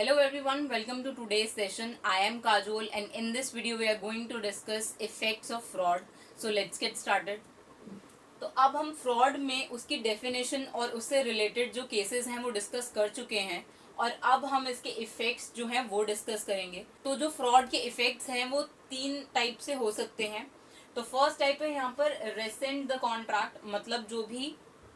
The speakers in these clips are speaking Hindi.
Hello everyone, welcome to today's session. I am Kajol and in this video we are going to discuss effects of fraud. So let's get started. तो अब हम फ्रॉड में उसकी डेफिनेशन और उससे रिलेटेड जो केसेस हैं वो डिस्कस कर चुके हैं और अब हम इसके इफेक्ट्स जो हैं वो डिस्कस करेंगे। तो जो फ्रॉड के इफेक्ट्स हैं वो तीन टाइप से हो सकते हैं। तो फर्स्ट टाइप है यहाँ पर रेसेंट द कॉन्ट्रैक्ट, मतलब जो भी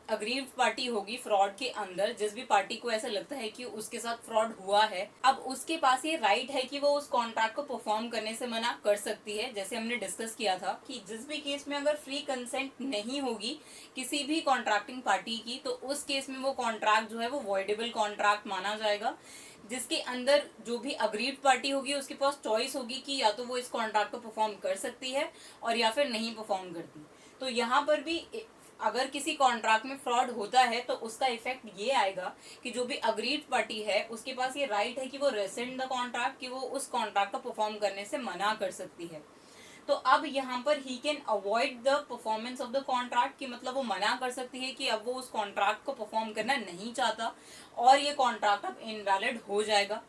अग्रीव्ड पार्टी होगी फ्रॉड के अंदर, जिस भी पार्टी को ऐसा लगता है कि उसके साथ फ्रॉड हुआ है, अब उसके पास ये राइट है कि वो उस कॉन्ट्रैक्ट को परफॉर्म करने से मना कर सकती है। जैसे हमने डिस्कस किया था कि जिस भी केस में अगर फ्री कंसेंट नहीं होगी किसी भी कॉन्ट्रैक्टिंग पार्टी की, तो उस केस में वो कॉन्ट्रैक्ट जो है वो वॉइडेबल कॉन्ट्रैक्ट माना जाएगा, जिसके अंदर जो भी अग्रीड पार्टी होगी उसके पास चॉइस होगी कि या तो वो इस कॉन्ट्रैक्ट को परफॉर्म कर सकती है और या फिर नहीं परफॉर्म करती। तो यहाँ पर भी अगर किसी कॉन्ट्रैक्ट में फ्रॉड होता है तो उसका इफेक्ट ये आएगा कि जो भी अग्रीड पार्टी है उसके पास ये राइट है कि वो रेसेंट द कॉन्ट्रैक्ट, कि वो उस कॉन्ट्रैक्ट को परफॉर्म करने से मना कर सकती है। तो अब यहाँ पर he can avoid the performance of the contract, कि मतलब वो मना कर सकती है कि अब वो उस कॉन्ट्रैक्ट को परफॉर्म करना नहीं चाहता और ये कॉन्ट्रैक्ट अब इनवैलिड हो जाएगा।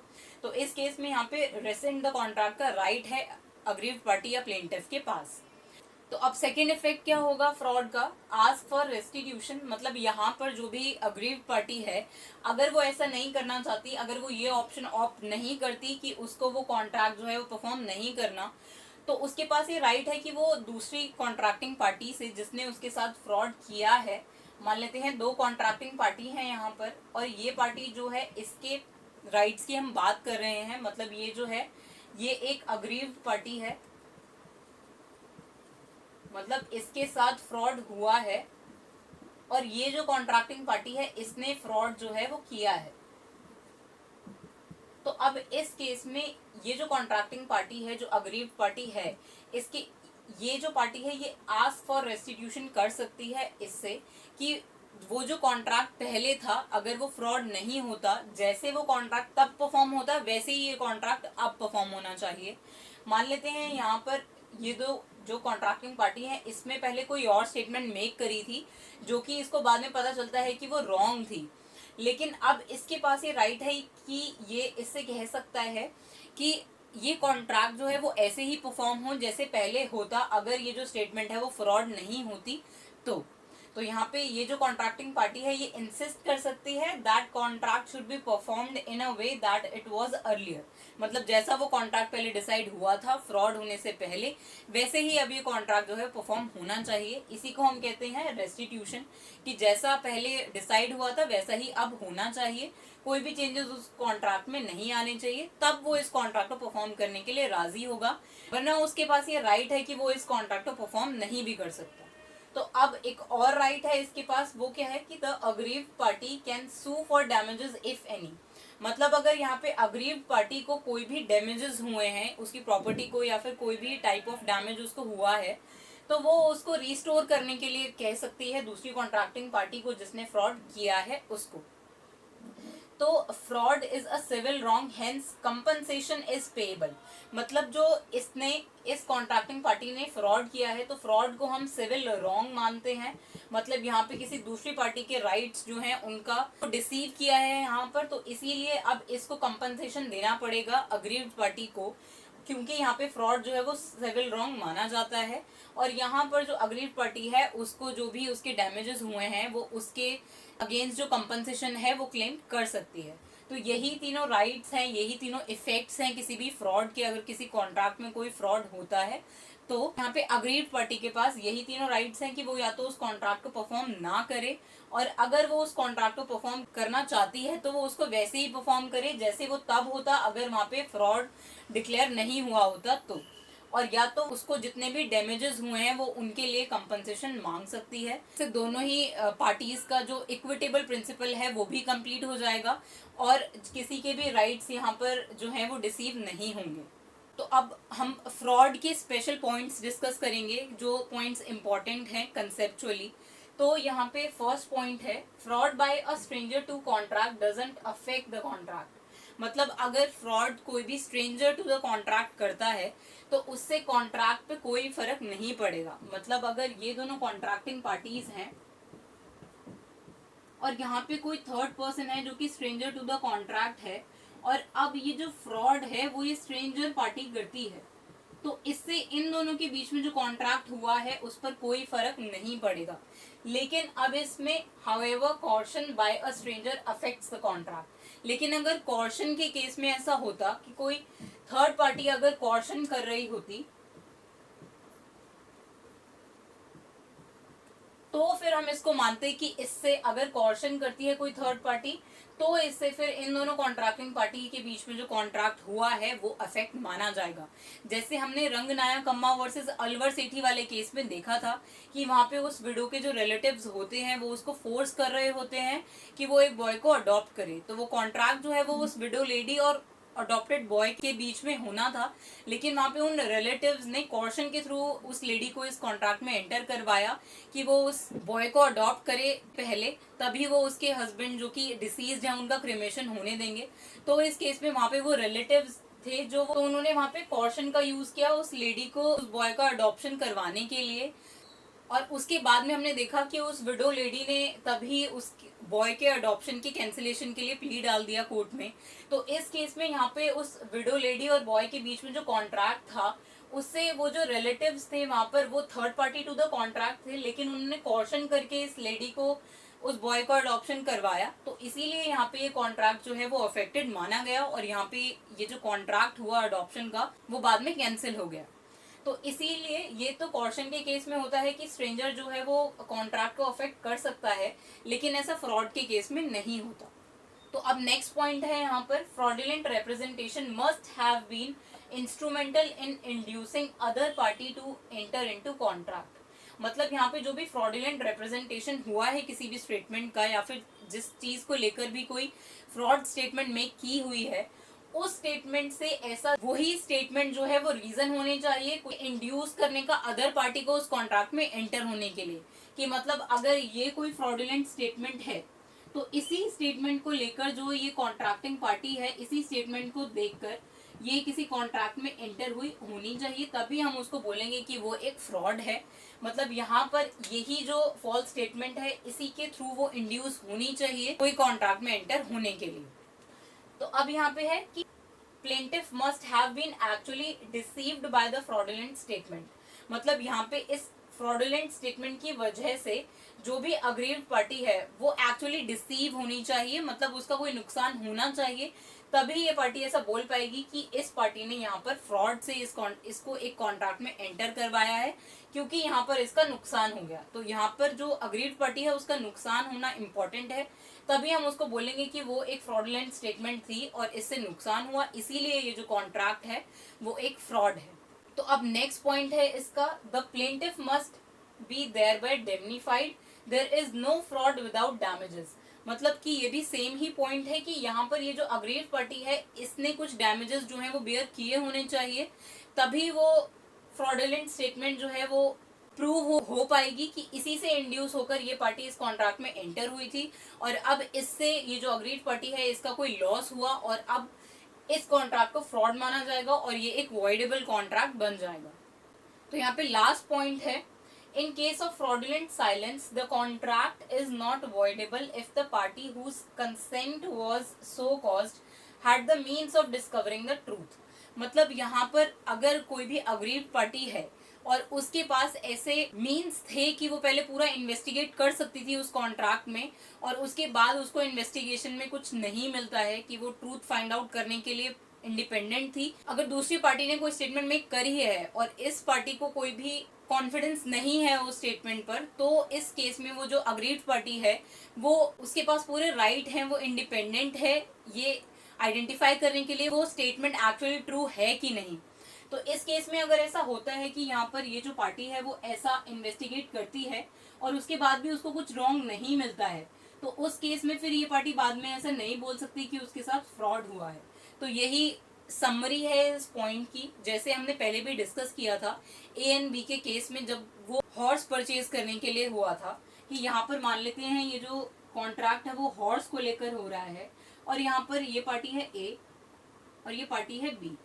तो इस केस में यहाँ पे रेसेंट द कॉन्ट्रैक्ट का राइट है अग्रीड पार्टी या प्लेंटिफ के पास। तो अब सेकेंड इफेक्ट क्या होगा फ्रॉड का? आस्क फॉर रेस्टिट्यूशन, मतलब यहाँ पर जो भी अग्रीव पार्टी है अगर वो ऐसा नहीं करना चाहती, अगर वो ये ऑप्शन ऑप्ट नहीं करती कि उसको वो कॉन्ट्रैक्ट जो है वो परफॉर्म नहीं करना, तो उसके पास ये राइट है कि वो दूसरी कॉन्ट्रैक्टिंग पार्टी से जिसने उसके साथ फ्रॉड किया है, मान लेते हैं दो कॉन्ट्रैक्टिंग पार्टी है यहाँ पर, और ये पार्टी जो है इसके राइट्स की हम बात कर रहे हैं, मतलब ये जो है ये एक अग्रीव पार्टी है, मतलब इसके साथ फ्रॉड हुआ है और ये जो कॉन्ट्रैक्टिंग पार्टी है इसने फ्रॉड जो है वो किया है। तो अब इस केस में ये जो कॉन्ट्रैक्टिंग पार्टी है, जो अग्रीव्ड पार्टी है, इसकी ये जो पार्टी है ये आस्क फॉर रेस्टिट्यूशन कर सकती है इससे कि वो जो कॉन्ट्रैक्ट पहले था अगर वो फ्रॉड नहीं होता, जैसे वो कॉन्ट्रैक्ट तब परफॉर्म होता वैसे ही ये कॉन्ट्रैक्ट अब परफॉर्म होना चाहिए। मान लेते हैं यहाँ पर ये दो जो कॉन्ट्रैक्टिंग पार्टी है इसमें पहले कोई और स्टेटमेंट मेक करी थी जो कि इसको बाद में पता चलता है कि वो रॉन्ग थी, लेकिन अब इसके पास ये राइट है कि ये इससे कह सकता है कि ये कॉन्ट्रैक्ट जो है वो ऐसे ही परफॉर्म हो जैसे पहले होता अगर ये जो स्टेटमेंट है वो फ्रॉड नहीं होती। तो यहाँ पे ये जो कॉन्ट्रैक्टिंग पार्टी है ये इंसिस्ट कर सकती है that contract should be performed in a way that it was earlier, मतलब जैसा वो कॉन्ट्रैक्ट पहले डिसाइड हुआ था फ्रॉड होने से पहले वैसे ही अब ये कॉन्ट्रैक्ट जो है परफॉर्म होना चाहिए। इसी को हम कहते हैं रेस्टिट्यूशन, कि जैसा पहले डिसाइड हुआ था वैसा ही अब होना चाहिए, कोई भी चेंजेस उस कॉन्ट्रैक्ट में नहीं आने चाहिए, तब वो इस कॉन्ट्रैक्ट को परफॉर्म करने के लिए राजी होगा, वरना उसके पास ये राइट है कि वो इस कॉन्ट्रैक्ट को परफॉर्म नहीं भी कर सकता। तो अब एक और राइट है इसके पास, वो क्या है कि the aggrieved party can sue for damages if any, मतलब अगर यहाँ पे अग्रीव्ड पार्टी को कोई भी डैमेजेस हुए हैं उसकी प्रॉपर्टी को या फिर कोई भी टाइप ऑफ डैमेज उसको हुआ है तो वो उसको रिस्टोर करने के लिए कह सकती है दूसरी कॉन्ट्रैक्टिंग पार्टी को जिसने फ्रॉड किया है उसको। तो fraud is a civil wrong, hence compensation is payable, मतलब जो इसने इस कॉन्ट्रैक्टिंग पार्टी ने फ्रॉड किया है तो फ्रॉड को हम सिविल रॉन्ग मानते हैं, मतलब यहाँ पे किसी दूसरी पार्टी के राइट्स जो हैं उनका डिसीव किया है यहाँ पर, तो इसीलिए अब इसको कंपनसेशन देना पड़ेगा अग्रीव्ड पार्टी को, क्योंकि यहाँ पे फ्रॉड जो है वो सिविल रॉन्ग माना जाता है और यहाँ पर जो अग्रीड पार्टी है उसको जो भी उसके डैमेजेस हुए हैं वो उसके अगेंस्ट जो कंपनसेशन है वो क्लेम कर सकती है। तो यही तीनों राइट्स हैं, यही तीनों इफेक्ट्स हैं किसी भी फ्रॉड के, अगर किसी कॉन्ट्रैक्ट में कोई फ्रॉड होता है तो यहाँ पे अग्रीड पार्टी के पास यही तीनों राइट्स हैं कि वो या तो उस कॉन्ट्रैक्ट को परफॉर्म ना करे और अगर वो उस कॉन्ट्रैक्ट को परफॉर्म करना चाहती है तो वो उसको वैसे ही परफॉर्म करे जैसे वो तब होता अगर वहां पे फ्रॉड डिक्लेयर नहीं हुआ होता तो, और या तो उसको जितने भी डैमेजेस हुए हैं वो उनके लिए कंपनसेशन मांग सकती है। इससे दोनों ही पार्टीज का जो इक्विटेबल प्रिंसिपल है वो भी कंप्लीट हो जाएगा और किसी के भी राइट्स यहाँ पर जो है वो डिसीव नहीं होंगे। तो अब हम फ्रॉड के स्पेशल पॉइंट्स डिस्कस करेंगे जो पॉइंट्स इंपॉर्टेंट हैं कंसेप्चुअली। तो यहाँ पे फर्स्ट पॉइंट है fraud by a stranger to contract doesn't affect the contract, मतलब अगर फ्रॉड कोई भी स्ट्रेंजर टू द कॉन्ट्रैक्ट करता है तो उससे कॉन्ट्रैक्ट पे कोई फर्क नहीं पड़ेगा, मतलब अगर ये दोनों कॉन्ट्रैक्टिंग पार्टीज हैं और यहाँ पे कोई थर्ड पर्सन है जो कि स्ट्रेंजर टू द कॉन्ट्रैक्ट है और अब अब ये जो फ्रॉड है वो ये स्ट्रेंजर पार्टी करती है, तो इससे इन दोनों के बीच में जो कॉन्ट्रैक्ट हुआ है उस पर कोई फर्क नहीं पड़ेगा। लेकिन अब इसमें however coercion by a stranger affects the contract. लेकिन अगर कॉर्शन के केस में ऐसा होता कि कोई थर्ड पार्टी अगर कॉर्शन कर रही होती, तो फिर हम इसको मानते कि इससे अगर कॉर्शन करती है कोई थर्ड पार्टी, तो इससे फिर इन दोनों कॉन्ट्रैक्टिंग पार्टी के बीच में जो कॉन्ट्रैक्ट हुआ है वो अफेक्ट माना जाएगा। जैसे हमने रंगनायक अम्मा वर्सेस अलवर सेठी वाले केस में देखा था कि वहां पे उस विडो के जो रिलेटिव्स होते हैं वो उसको फोर्स कर रहे होते हैं कि वो एक बॉय को अडॉप्ट करे, तो वो कॉन्ट्रैक्ट जो है वो उस विडो लेडी और अडॉप्टेड बॉय के बीच में होना था। लेकिन वहां पे उन रिलेटिव्स ने कॉर्शन के थ्रू उस लेडी को इस कॉन्ट्रैक्ट में एंटर करवाया कि वो उस बॉय को अडॉप्ट करे पहले, तभी वो उसके हस्बैंड जो कि डिसीज्ड है उनका क्रिमेशन होने देंगे। तो इस केस में वहां पे वो रिलेटिव्स थे जो, तो उन्होंने वहां पे कॉर्शन का यूज किया उस लेडी को उस बॉय का अडॉप्शन करवाने के लिए। और उसके बाद में हमने देखा कि उस विडो लेडी ने तभी उस बॉय के अडॉप्शन की कैंसिलेशन के लिए प्ली डाल दिया कोर्ट में। तो इस केस में यहाँ पे उस विडो लेडी और बॉय के बीच में जो कॉन्ट्रैक्ट था उससे वो जो रिलेटिव्स थे वहां पर वो third party to the contract थे, लेकिन उन्होंने कॉर्शन करके इस लेडी को उस बॉय को अडॉप्शन करवाया। तो इसीलिए यहाँ पे ये कॉन्ट्रैक्ट जो है वो अफेक्टेड माना गया और यहाँ पे ये जो कॉन्ट्रैक्ट हुआ अडॉप्शन का वो बाद में कैंसिल हो गया। तो इसीलिए ये तो कॉर्शन के केस में होता है कि स्ट्रेंजर जो है वो कॉन्ट्रैक्ट को अफेक्ट कर सकता है, लेकिन ऐसा फ्रॉड के केस में नहीं होता। तो अब नेक्स्ट पॉइंट है यहाँ पर, fraudulent representation must have been instrumental in inducing other party to enter into contract. मतलब यहाँ पे जो भी फ्रॉडुलेंट रिप्रेजेंटेशन हुआ है किसी भी स्टेटमेंट का या फिर जिस चीज को लेकर भी कोई फ्रॉड स्टेटमेंट मेक की हुई है, उस स्टेटमेंट से ऐसा वही स्टेटमेंट जो है वो रीजन होने चाहिए कोई इंड्यूस करने का अदर पार्टी को उस कॉन्ट्रैक्ट में एंटर होने के लिए। कि मतलब अगर ये कोई फ्रॉडुलेंट स्टेटमेंट है तो इसी स्टेटमेंट को लेकर जो ये कॉन्ट्रैक्टिंग पार्टी है इसी स्टेटमेंट को देखकर ये किसी कॉन्ट्रैक्ट में एंटर हुई होनी चाहिए, तभी हम उसको बोलेंगे कि वो एक फ्रॉड है। मतलब यहाँ पर यही जो फॉल्स स्टेटमेंट है इसी के थ्रू वो इंड्यूस होनी चाहिए कोई कॉन्ट्रैक्ट में एंटर होने के लिए। तो अब यहाँ पे है कि plaintiff must have been actually deceived by the fraudulent statement। मतलब यहाँ पे इस fraudulent statement की वजह से जो भी अग्रीव्ड पार्टी है वो एक्चुअली डिसीव होनी चाहिए, मतलब उसका कोई नुकसान होना चाहिए, तभी ये पार्टी ऐसा बोल पाएगी कि इस पार्टी ने यहाँ पर फ्रॉड से इसको एक कॉन्ट्रैक्ट में एंटर करवाया है क्योंकि यहाँ पर इसका नुकसान हो गया। तो यहाँ पर जो अग्रीड पार्टी है उसका नुकसान होना इम्पोर्टेंट है, तभी हम उसको बोलेंगे कि वो एक फ्रॉडुलेंट स्टेटमेंट थी और इससे नुकसान हुआ, इसीलिए ये जो कॉन्ट्रैक्ट है वो एक फ्रॉड है। तो अब नेक्स्ट पॉइंट है इसका, the plaintiff must be thereby indemnified, there is no fraud without damages. मतलब कि ये भी सेम ही पॉइंट है कि यहाँ पर ये जो अग्रीड पार्टी है इसने कुछ डैमेजेस जो है वो बेयर किए होने चाहिए, तभी वो फ्रॉडुलेंट स्टेटमेंट जो है वो प्रूव हो पाएगी कि इसी से इंड्यूस होकर ये पार्टी इस कॉन्ट्रैक्ट में एंटर हुई थी और अब इससे ये जो अग्रीड पार्टी है इसका कोई लॉस हुआ और अब इस कॉन्ट्रैक्ट को फ्रॉड माना जाएगा और ये एक वॉइडेबल कॉन्ट्रैक्ट बन जाएगा। तो यहाँ पे लास्ट पॉइंट है, in case of fraudulent silence the contract is not voidable if the party whose consent was so caused had the means of discovering the truth। मतलब यहाँ पर अगर कोई भी अग्रीड पार्टी है और उसके पास ऐसे मीन्स थे कि वो पहले पूरा इन्वेस्टिगेट कर सकती थी उस कॉन्ट्रैक्ट में और उसके बाद उसको इन्वेस्टिगेशन में कुछ नहीं मिलता है कि वो ट्रूथ फाइंड आउट करने के लिए इंडिपेंडेंट थी, अगर दूसरी पार्टी ने कोई स्टेटमेंट मेक करी है और इस पार्टी को कोई भी कॉन्फिडेंस नहीं है उस स्टेटमेंट पर, तो इस केस में वो जो अग्रीड पार्टी है वो उसके पास पूरे राइट हैं, वो इंडिपेंडेंट है ये आइडेंटिफाई करने के लिए वो स्टेटमेंट एक्चुअली ट्रू है कि नहीं। तो इस केस में अगर ऐसा होता है कि यहाँ पर ये जो पार्टी है वो ऐसा इन्वेस्टिगेट करती है और उसके बाद भी उसको कुछ रॉन्ग नहीं मिलता है, तो उस केस में फिर ये पार्टी बाद में ऐसा नहीं बोल सकती कि उसके साथ फ्रॉड हुआ है। तो यही समरी है इस पॉइंट की, जैसे हमने पहले भी डिस्कस किया था ए एंड बी के केस में जब वो हॉर्स परचेज करने के लिए हुआ था कि यहाँ पर मान लेते हैं ये जो कॉन्ट्रैक्ट है वो हॉर्स को लेकर हो रहा है और यहाँ पर ये पार्टी है ए और ये पार्टी है बी।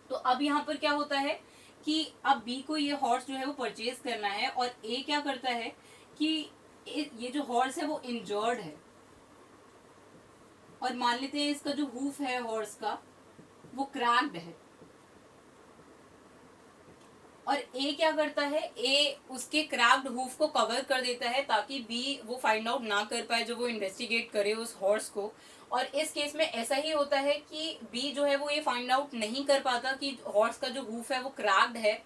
तो अब यहाँ पर क्या होता है कि अब बी को ये हॉर्स जो है वो परचेज करना है और ए क्या करता है कि ये जो हॉर्स है वो इंजर्ड है और मान लेते हैं इसका जो हूफ है हॉर्स का वो क्रैक्ड है, और ए क्या करता है, ए उसके क्रैक्ड हूफ को कवर कर देता है ताकि बी वो फाइंड आउट ना कर पाए जो वो इन्वेस्टिगेट करे उस हॉर्स को। और इस केस में ऐसा ही होता है कि बी जो है वो ये फाइंड आउट नहीं कर पाता कि हॉर्स का जो हूफ है वो क्रैक्ड है,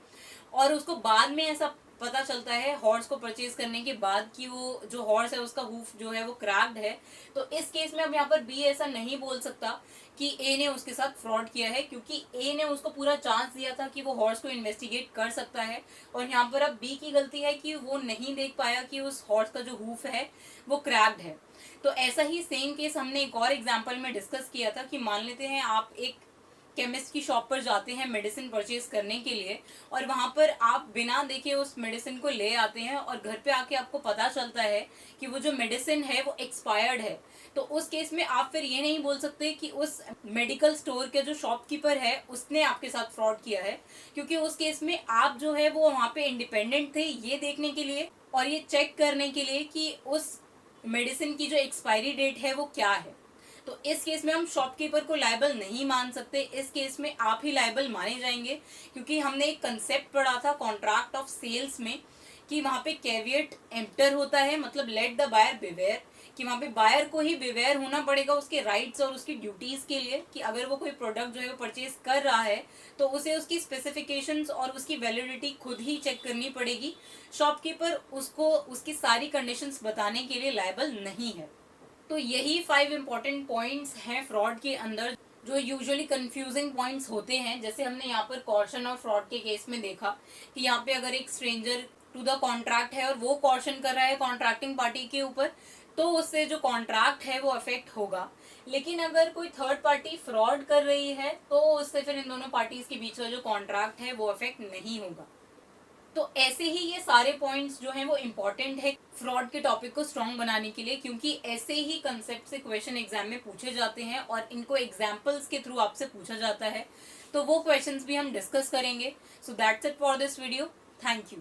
और उसको बाद में ऐसा पता चलता है हॉर्स को परचेज करने के बाद कि वो जो हॉर्स है उसका हूफ जो है वो क्रैक्ड है। तो इस केस में अब यहाँ पर बी ऐसा नहीं बोल सकता कि ए ने उसके साथ फ्रॉड किया है, क्योंकि ए ने उसको पूरा चांस दिया था कि वो हॉर्स को इन्वेस्टिगेट कर सकता है, और यहाँ पर अब बी की गलती है कि वो नहीं देख पाया कि उस हॉर्स का जो हूफ है वो क्रैक्ड है। तो ऐसा ही सेम केस हमने एक और एग्जाम्पल में डिस्कस किया था कि मान लेते हैं आप एक केमिस्ट की शॉप पर जाते हैं मेडिसिन परचेज करने के लिए, और वहां पर आप बिना देखे उस मेडिसिन को ले आते हैं, और घर पे आके आपको पता चलता है कि वो जो मेडिसिन है वो एक्सपायर्ड है। तो उस केस में आप फिर ये नहीं बोल सकते कि उस मेडिकल स्टोर के जो शॉपकीपर है उसने आपके साथ फ्रॉड किया है, क्योंकि उस केस में आप जो है वो वहां पे इंडिपेंडेंट थे ये देखने के लिए और ये चेक करने के लिए कि उस मेडिसिन की जो एक्सपायरी डेट है वो क्या है। तो इस केस में हम शॉपकीपर को लायबल नहीं मान सकते, इस केस में आप ही लायबल माने जाएंगे, क्योंकि हमने एक कंसेप्ट पढ़ा था कॉन्ट्रैक्ट ऑफ सेल्स में कि वहां पे कैविएट एम्प्टर होता है, मतलब लेट द बायर बिवेयर, कि वहां पे बायर को ही बिवेयर होना पड़ेगा उसके राइट्स और उसकी ड्यूटीज के लिए, कि अगर वो कोई प्रोडक्ट जो है वो परचेज कर रहा है तो उसे उसकी स्पेसिफिकेशंस और उसकी वैलिडिटी खुद ही चेक करनी पड़ेगी। शॉपकीपर उसको उसकी सारी कंडीशंस बताने के लिए लायबल नहीं है। तो यही 5 इंपॉर्टेंट पॉइंट्स हैं फ्रॉड के अंदर जो यूजुअली कंफ्यूजिंग पॉइंट्स होते हैं। जैसे हमने यहाँ पर कॉर्शन और फ्रॉड के केस में देखा कि यहाँ पे अगर एक स्ट्रेंजर टू द कॉन्ट्रैक्ट है और वो कॉर्शन कर रहा है कॉन्ट्रैक्टिंग पार्टी के ऊपर, तो उससे जो कॉन्ट्रैक्ट है वो अफेक्ट होगा। लेकिन अगर कोई थर्ड पार्टी फ्रॉड कर रही है तो उससे फिर इन दोनों पार्टीज के बीच का जो कॉन्ट्रैक्ट है वो अफेक्ट नहीं होगा। तो ऐसे ही ये सारे पॉइंट्स जो हैं वो इम्पोर्टेंट है फ्रॉड के टॉपिक को स्ट्रॉन्ग बनाने के लिए, क्योंकि ऐसे ही कंसेप्ट से क्वेश्चन एग्जाम में पूछे जाते हैं और इनको एग्जाम्पल्स के थ्रू आपसे पूछा जाता है। तो वो क्वेश्चंस भी हम डिस्कस करेंगे। So that's it for this video. Thank you.